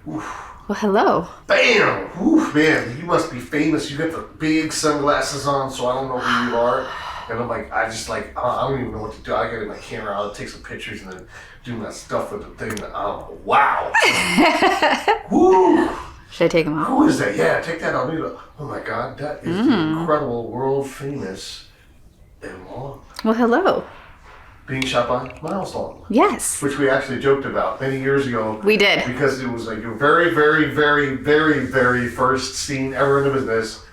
Well, hello. Bam! Oof, man, you must be famous. You got the big sunglasses on, so I don't know who you are. And I'm like, I don't even know what to do. I gotta get my camera out, take some pictures, and then do my stuff with the thing. Wow. Woo! Should I take them off? Who is that? Yeah, take that out. Oh my God, that is the incredible, world famous Eva Long. Well, hello. Being shot by Milestone. Yes. Which we actually joked about many years ago. We did. Because it was like your very, very, very, very, very first scene ever in the business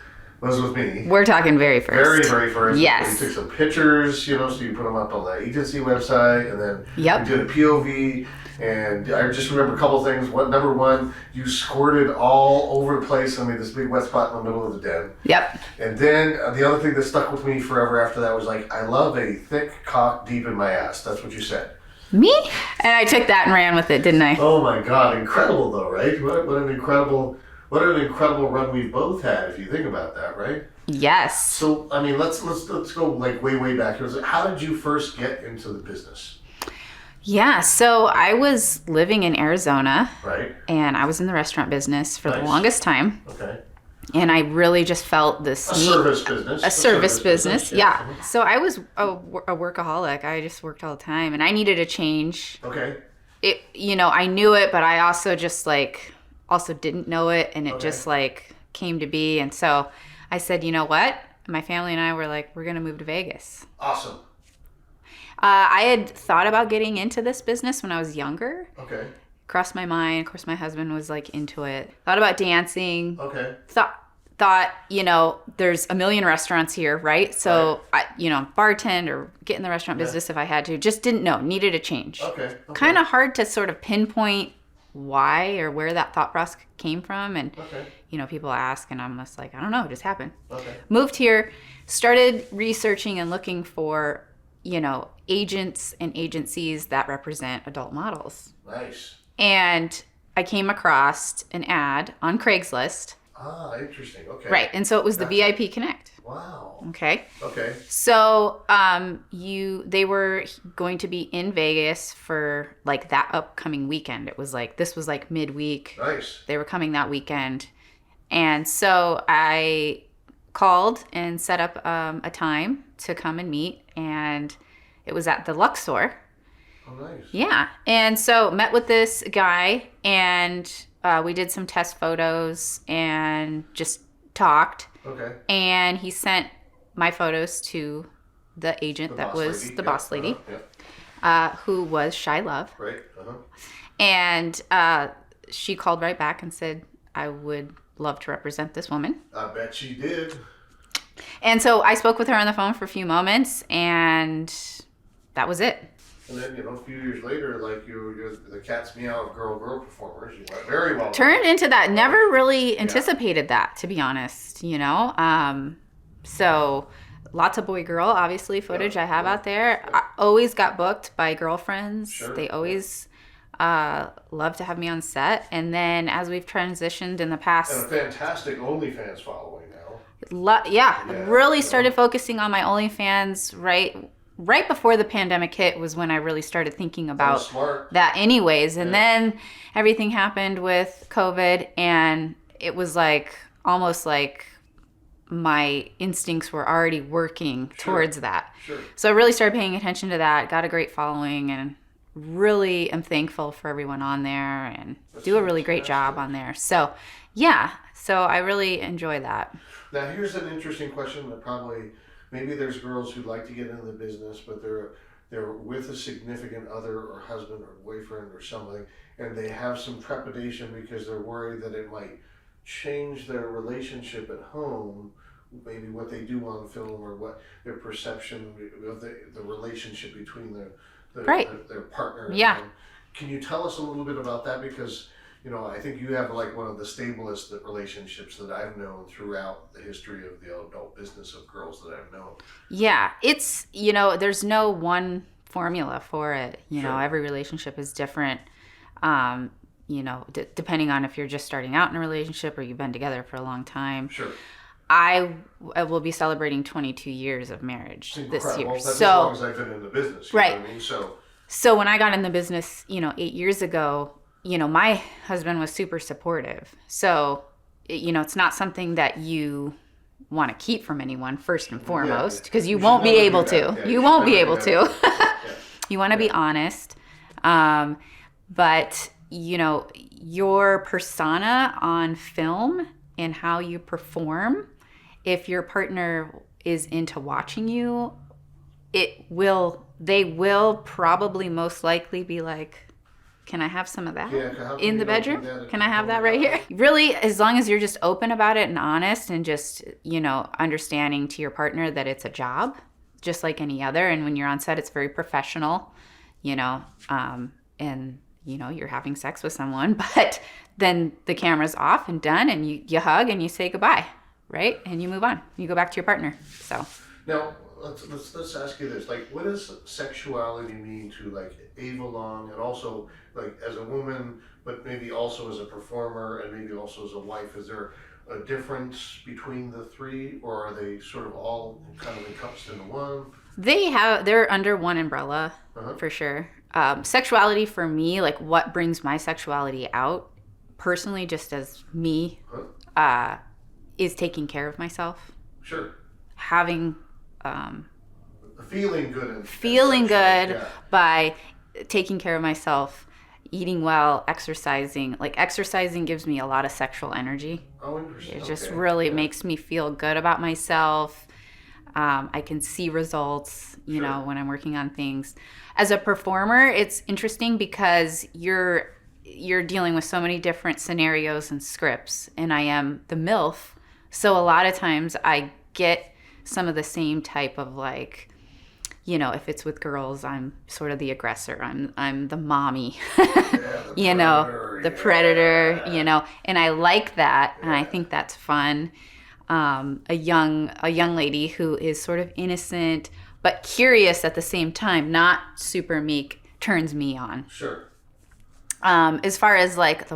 was with me. We're talking very first. Very, very first. Yes. We took some pictures, so you put them up on the agency website, and then we did a POV. And I just remember a couple things. Number one, you squirted all over the place. I made this big wet spot in the middle of the den. Yep. And then the other thing that stuck with me forever after that was like, I love a thick cock deep in my ass. That's what you said. Me? And I took that and ran with it, didn't I? Oh my God, incredible though, right? What an incredible run we've both had, if you think about that, right? Yes. So I mean, let's go like way back. How did you first get into the business? Yeah, so I was living in Arizona. Right. And I was in the restaurant business for the longest time. Okay. And I really just felt this service business. A service business, yeah. So I was a workaholic. I just worked all the time, and I needed a change. Okay. I knew it, but I also just also didn't know it, and it just came to be. And so I said, you know what? My family and I were like, we're gonna move to Vegas. Awesome. I had thought about getting into this business when I was younger. Okay. Crossed my mind. Of course, my husband was into it. Thought about dancing. Okay. Thought, there's a million restaurants here, right? So, I bartend or get in the restaurant business if I had to. Just didn't know. Needed a change. Okay. Kind of hard to sort of pinpoint why or where that thought process came from. And, people ask, and I'm just like, I don't know. It just happened. Okay. Moved here, started researching and looking for, agents and agencies that represent adult models. Nice. And I came across an ad on Craigslist. Ah, interesting. Okay. Right. And so it was the VIP Connect. Wow. Okay. Okay. So they were going to be in Vegas for that upcoming weekend. It was this was midweek. Nice. They were coming that weekend. And so I called and set up a time to come and meet, and it was at the Luxor. Oh, nice. Yeah. And so met with this guy, and we did some test photos and just talked. Okay. And he sent my photos to the agent that was the boss lady, who was Shy Love. Right. Uh-huh. And she called right back and said, I would love to represent this woman. I bet she did. And so I spoke with her on the phone for a few moments, and that was it. And then, a few years later, you're the cat's meow of girl performers. You went very well. Turned into that. Never really anticipated that, to be honest, So lots of boy-girl, obviously, footage I have out there. I always got booked by girlfriends. Sure. They always love to have me on set. And then as we've transitioned in the past... And a fantastic OnlyFans following now. Really started focusing on my OnlyFans right before the pandemic hit was when I really started thinking about that anyways. And then everything happened with COVID, and it was almost like my instincts were already working towards that. Sure. So I really started paying attention to that, got a great following, and really am thankful for everyone on there and do a really great job on there. So, so I really enjoy that. Now, here's an interesting question that probably... Maybe there's girls who like to get into the business, but they're with a significant other or husband or boyfriend or something, and they have some trepidation because they're worried that it might change their relationship at home, maybe what they do on film or what their perception of the relationship between their partner. Yeah. Can you tell us a little bit about that? Because I think you have one of the stablest relationships that I've known throughout the history of the adult business of girls that I've known. Yeah, it's, there's no one formula for it. Every relationship is different. Depending on if you're just starting out in a relationship or you've been together for a long time. Sure. I will be celebrating 22 years of marriage this year. That's as long as I've been in the business. Right. Know what I mean? So when I got in the business, 8 years ago, my husband was super supportive. So, it's not something that you want to keep from anyone first and foremost, because you won't be able to. Yeah, you won't be able do to. that. You want to be honest. But, your persona on film and how you perform, if your partner is into watching you, they will probably most likely be like, can I have some of that in the bedroom? Can I have that right here? Really, as long as you're just open about it and honest and just, understanding to your partner that it's a job, just like any other. And when you're on set, it's very professional, and, you're having sex with someone, but then the camera's off and done, and you hug and you say goodbye, right? And you move on. You go back to your partner. So now let's ask you this: like, what does sexuality mean to like Eva Long, and also like as a woman, but maybe also as a performer, and maybe also as a wife? Is there a difference between the three, or are they sort of all kind of encompassed into one? They're under one umbrella, for sure. Sexuality for me, like what brings my sexuality out personally, just as me, is taking care of myself. Sure. Having feeling good by taking care of myself, eating well, exercising. Like exercising gives me a lot of sexual energy. Oh, interesting. It just really makes me feel good about myself. I can see results, when I'm working on things. As a performer, it's interesting because you're dealing with so many different scenarios and scripts, and I am the MILF. So a lot of times I get some of the same type of like, if it's with girls, I'm sort of the aggressor. I'm the mommy, the predator, and I like that. And I think that's fun. A young lady who is sort of innocent, but curious at the same time, not super meek, turns me on. Sure. As far as like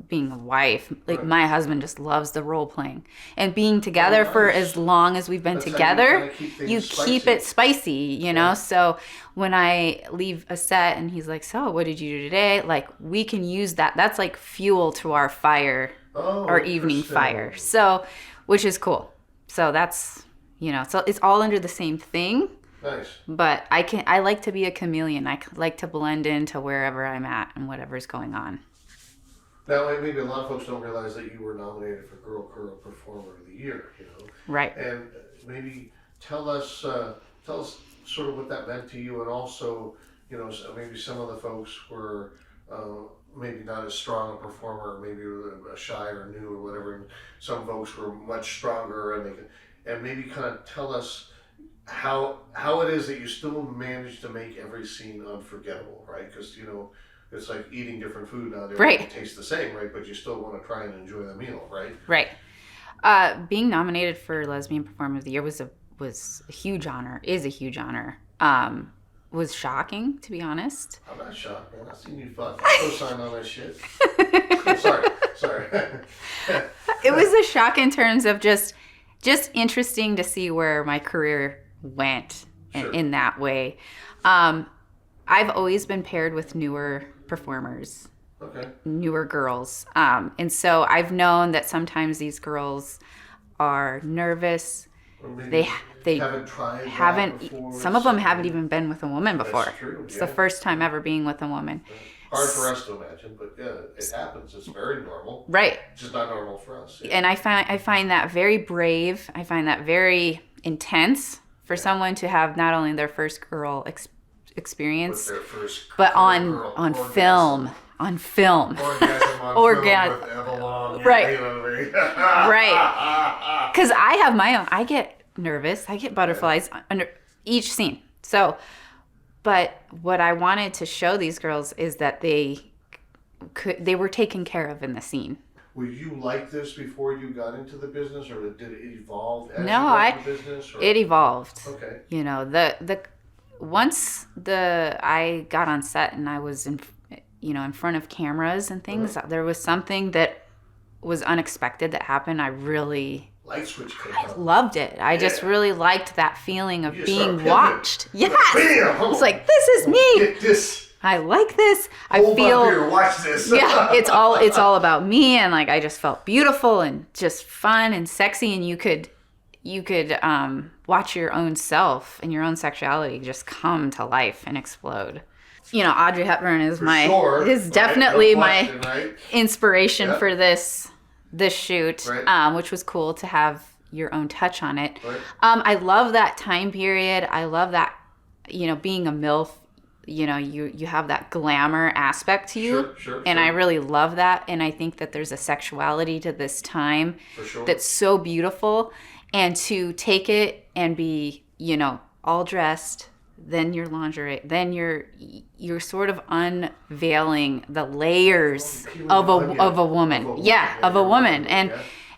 being a wife, like my husband just loves the role playing and being together for as long as we've been together. You keep it spicy, So when I leave a set and he's like, "So what did you do today?" Like we can use that. That's like fuel to our fire, our evening fire. So, which is cool. So that's so it's all under the same thing. Nice. But I like to be a chameleon. I like to blend into wherever I'm at and whatever's going on. Now, maybe a lot of folks don't realize that you were nominated for Girl Performer of the Year, Right. And maybe tell us sort of what that meant to you, and also, maybe some of the folks were maybe not as strong a performer, maybe shy or new or whatever, and some folks were much stronger, and maybe kind of tell us how it is that you still manage to make every scene unforgettable, right? Because it's like eating different food now. Right. It tastes the same, right? But you still want to try and enjoy the meal, right? Right. Being nominated for Lesbian Performer of the Year was a huge honor. Is a huge honor. Was shocking, to be honest. I'm not shocked, man. I've seen you fuck. I co-sign on that shit. Sorry. It was a shock in terms of just interesting to see where my career went in that way. I've always been paired with newer performers, newer girls. And so I've known that sometimes these girls are nervous. They haven't before, some of them haven't even been with a woman before. That's true, It's the first time ever being with a woman. Hard for us to imagine, but it happens. It's very normal. Right. It's just not normal for us. Yeah. And I find that very brave. I find that very intense for someone to have not only their first girl experience, but on film. On film. Orgasm with Eva Long. Right. Right. Because I have my own. I get nervous. I get butterflies under each scene. So, but what I wanted to show these girls is that they were taken care of in the scene. Were you like this before you got into the business, or did it evolve as the business? Or? It evolved. Okay. Once I got on set and I was in front of cameras and things, there was something that was unexpected that happened. I really loved it. I just really liked that feeling of being watched. Yes. Bam! It's like, this is me. Get this. I like this. Hold up here, watch this. Yeah, it's all about me, and like I just felt beautiful and just fun and sexy, and you could watch your own self and your own sexuality just come to life and explode. You know, Audrey Hepburn is definitely my inspiration for this shoot, which was cool to have your own touch on it. Right. I love that time period. I love that, you know, being a MILF, you know, you have that glamour aspect to you. Sure. I really love that. And I think that there's a sexuality to this time that's so beautiful. And to take it and be, you know, all dressed, then your lingerie, then you're sort of unveiling the layers of a woman. Of a woman.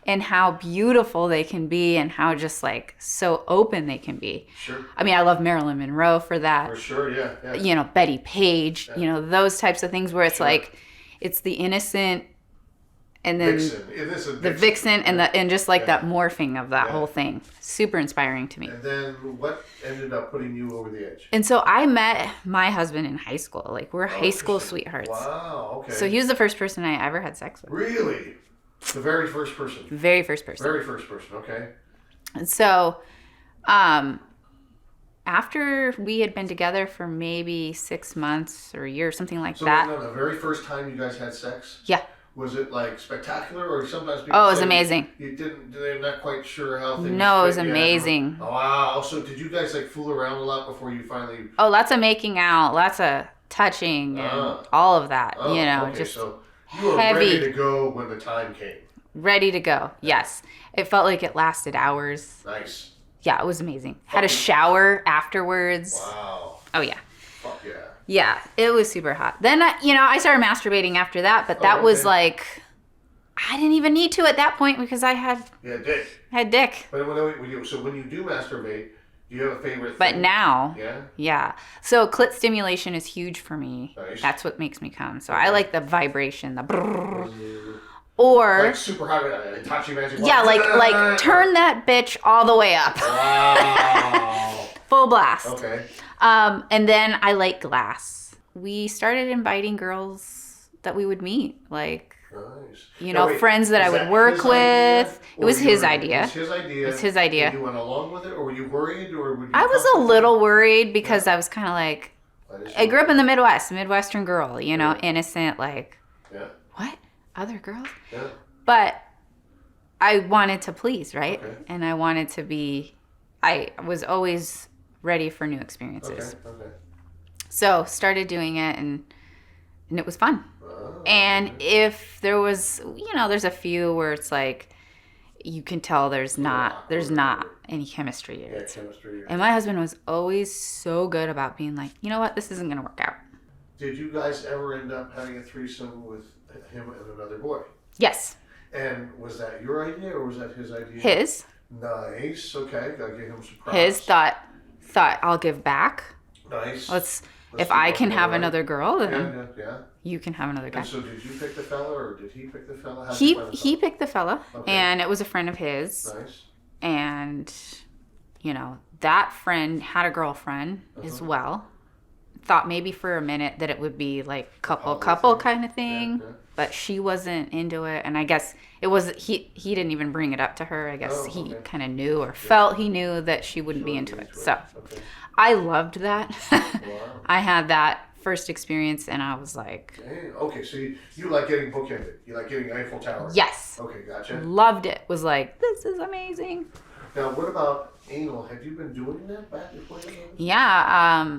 And how beautiful they can be and how just like so open they can be. Sure. I mean, I love Marilyn Monroe for that. For sure, yeah. You know, Betty Page, you know, those types of things where it's like, it's the innocent and then the vixen and just like that morphing of that whole thing. Super inspiring to me. And then what ended up putting you over the edge? And so I met my husband in high school. Like we're high school sweethearts. Wow, okay. So he was the first person I ever had sex with. Really? The very first person? Very first person, okay. And so after we had been together for maybe 6 months or a year, something like that. So the very first time you guys had sex? Yeah. Was it like spectacular, or sometimes people? Oh, it was amazing. They're not quite sure how things. No, it was amazing. Oh, wow! So did you guys like fool around a lot before you finally? Oh, lots of making out, lots of touching, and all of that. You know, okay. Just so you were heavy. Ready to go when the time came. Ready to go. Yes, it felt like it lasted hours. Nice. Yeah, it was amazing. Had a shower afterwards. Wow. Oh yeah. Fuck yeah. Yeah, it was super hot. Then, I started masturbating after that, but that was like, I didn't even need to at that point because I had... Yeah, dick. I had dick. But when you do masturbate, do you have a favorite thing? But now... Yeah? Yeah. So clit stimulation is huge for me. Nice. That's what makes me come. So I like the vibration, the brrrr. Or... Like super hot, Itachi magic. Yeah, like turn that bitch all the way up. Wow. Full blast. Okay. And then I like glass. We started inviting girls that we would meet, like, friends that I would work with. It was his idea. It's his idea. You went along with it, or were you worried, I was a little worried because I was kind of like, I grew up in the Midwest, Midwestern girl, innocent, like, what? Other girls? Yeah. But I wanted to please, right? Okay. And I wanted to be, I was always ready for new experiences. Okay. So started doing it and it was fun. And if there was, there's a few where it's like, you can tell there's not any chemistry. And my husband was always so good about being like, you know what, this isn't going to work out. Did you guys ever end up having a threesome with him and another boy? Yes. And was that your idea or was that his idea? His. Nice. Okay. Gotta give him some props. His thought I'll give back. Nice. If I can have another girl, then yeah. You can have another guy. And so did you pick the fella or did he pick the fella? He picked the fella, and it was a friend of his. Nice. And, that friend had a girlfriend as well. Thought maybe for a minute that it would be like couple kind of thing, but she wasn't into it. And I guess it was he didn't even bring it up to her. I guess he kind of knew or felt he knew that she wouldn't be into it. So I loved that. Wow. I had that first experience and I was like, okay, so you like getting bookended. You like getting Eiffel Tower. Yes. Okay, gotcha. Loved it. Was like, this is amazing. Now, what about anal? Had you been doing that back before you? Yeah.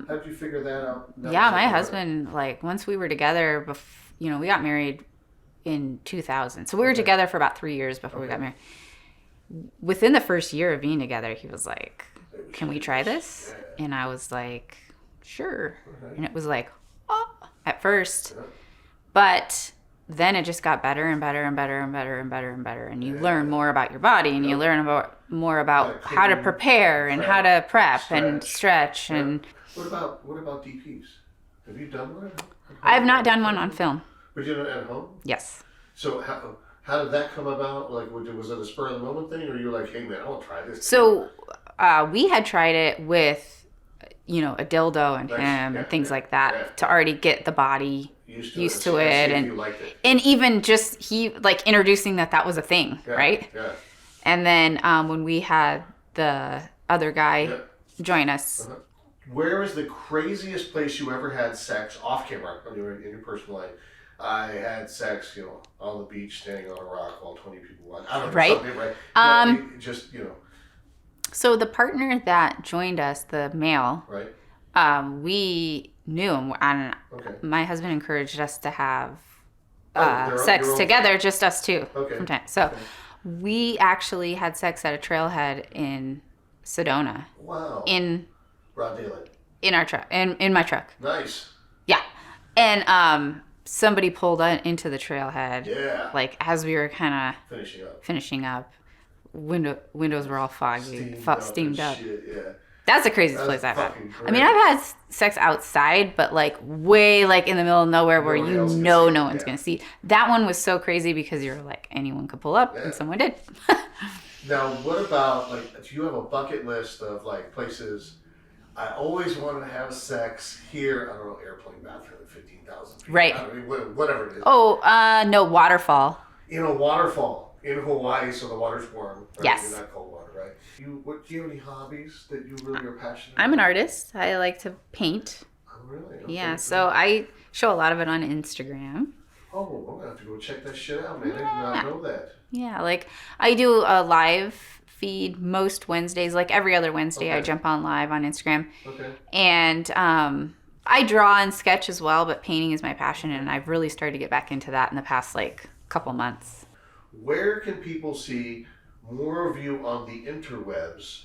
How did you figure that out? My husband, like, once we were together, we got married in 2000. So we were together for about 3 years before we got married. Within the first year of being together, he was like, can we try this? Yeah. And I was like, sure. Okay. And it was like, at first. Yeah. But then it just got better and better and better and better and better and better. And you learn more about your body and you learn more about how to prepare and how to prep and stretch. Yeah. And what about DPs? Have you done one? I have not done one on film. But you did it at home? Yes. So how did that come about? Like, was it a spur of the moment thing, or you were like, hey man, I want to try this? So we had tried it with, a dildo and him and things like that to already get the body used to it. And even just introducing that was a thing, right? Yeah. And then when we had the other guy join us. Where is the craziest place you ever had sex off camera in your personal life? I had sex, on the beach, standing on a rock while 20 people watched. I don't know, right? Something, right? Just. So the partner that joined us, the male, right? We knew him. And my husband encouraged us to have sex together, just us two. Okay. From time. So we actually had sex at a trailhead in Sedona. Wow. In broad daylight. In our truck, in my truck. Nice. Yeah, and somebody pulled into the trailhead. Yeah. Like as we were kind of finishing up. Windows were all foggy, steamed up. Shit, yeah. That's the craziest place I've had. Great. I mean, I've had sex outside, but way in the middle of nowhere where no one's gonna see. That one was so crazy because you're like anyone could pull up, and someone did. Now, what about do you have a bucket list of places? I always wanted to have sex here. I don't know, airplane bathroom at 15,000 feet. Right. I mean, whatever it is. Oh, no, waterfall. In a waterfall in Hawaii, so the water's warm. Right? Yes. You're not cold water, right? Do you have any hobbies that you really are passionate I'm about? an artist. I like to paint. Oh, really? Okay. Yeah, so I show a lot of it on Instagram. Oh, I'm going to have to go check that shit out, man. I did not know that. Yeah, I do a live feed most Wednesdays. Every other Wednesday, I jump on live on Instagram. Okay. And I draw and sketch as well, but painting is my passion, and I've really started to get back into that in the past couple months. Where can people see more of you on the interwebs?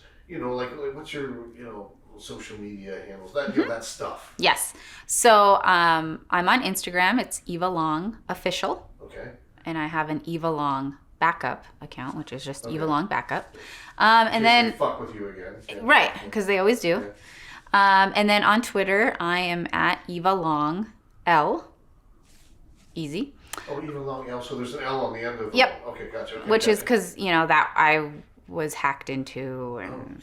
What's your social media handles? That stuff. Yes. So I'm on Instagram. It's Eva Long Official. Okay. And I have an Eva Long Backup account, which is just Eva Long Backup. And then they fuck with you again. Yeah. Right, because they always do. Yeah. And then on Twitter, I am at Eva Long L. Easy. Oh, Eva Long L. So there's an L on the end of. Yep. Okay, gotcha. Okay, which is because that I was hacked into and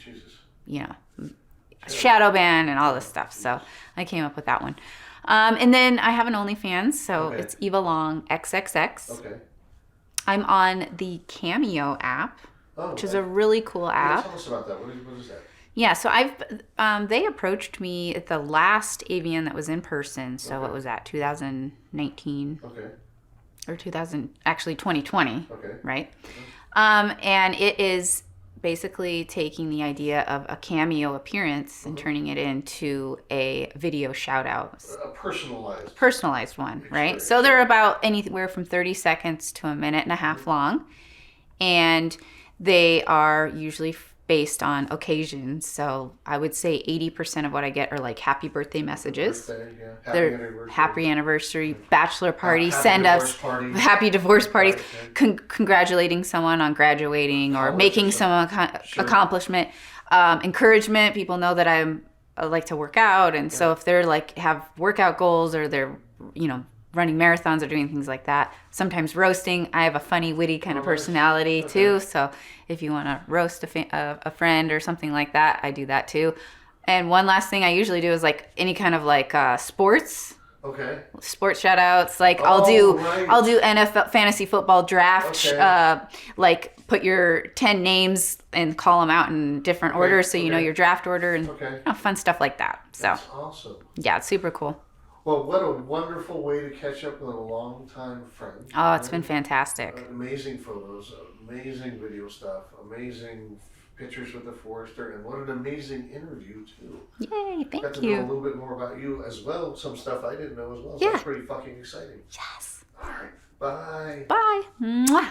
shadow ban and all this stuff. So I came up with that one. And then I have an OnlyFans, so it's Eva Long XXX. Okay. I'm on the Cameo app, which is a really cool app. Tell us about that. What is that? Yeah, so they approached me at the last AVN that was in person. So what was that? 2019. Okay. Or 2020. Okay. Right. And it is basically taking the idea of a cameo appearance and turning it into a video shout out. A personalized one, right? So they're about anywhere from 30 seconds to a minute and a half long. And they are usually based on occasions. So I would say 80% of what I get are happy birthday messages. Happy anniversary, bachelor party, send-ups, happy divorce parties, congratulating someone on graduating or making some accomplishment, encouragement. People know that I like to work out, and so if they're have workout goals or they're running marathons or doing things like that. Sometimes roasting. I have a funny, witty kind of personality too. So if you want to roast a friend or something like that, I do that too. And one last thing I usually do is any kind of sports. Okay. Sports shout outs. I'll do NFL fantasy football draft. Okay. Put your 10 names and call them out in different orders so you know your draft order and fun stuff like that. So that's awesome. Yeah, it's super cool. Well, what a wonderful way to catch up with a longtime friend. Oh, it's been fantastic. Amazing photos, amazing video stuff, amazing pictures with the Forester, and what an amazing interview, too. Yay, thank you. Got to know a little bit more about you as well, some stuff I didn't know as well. So that's pretty fucking exciting. Yes. All right, bye. Bye. Mwah.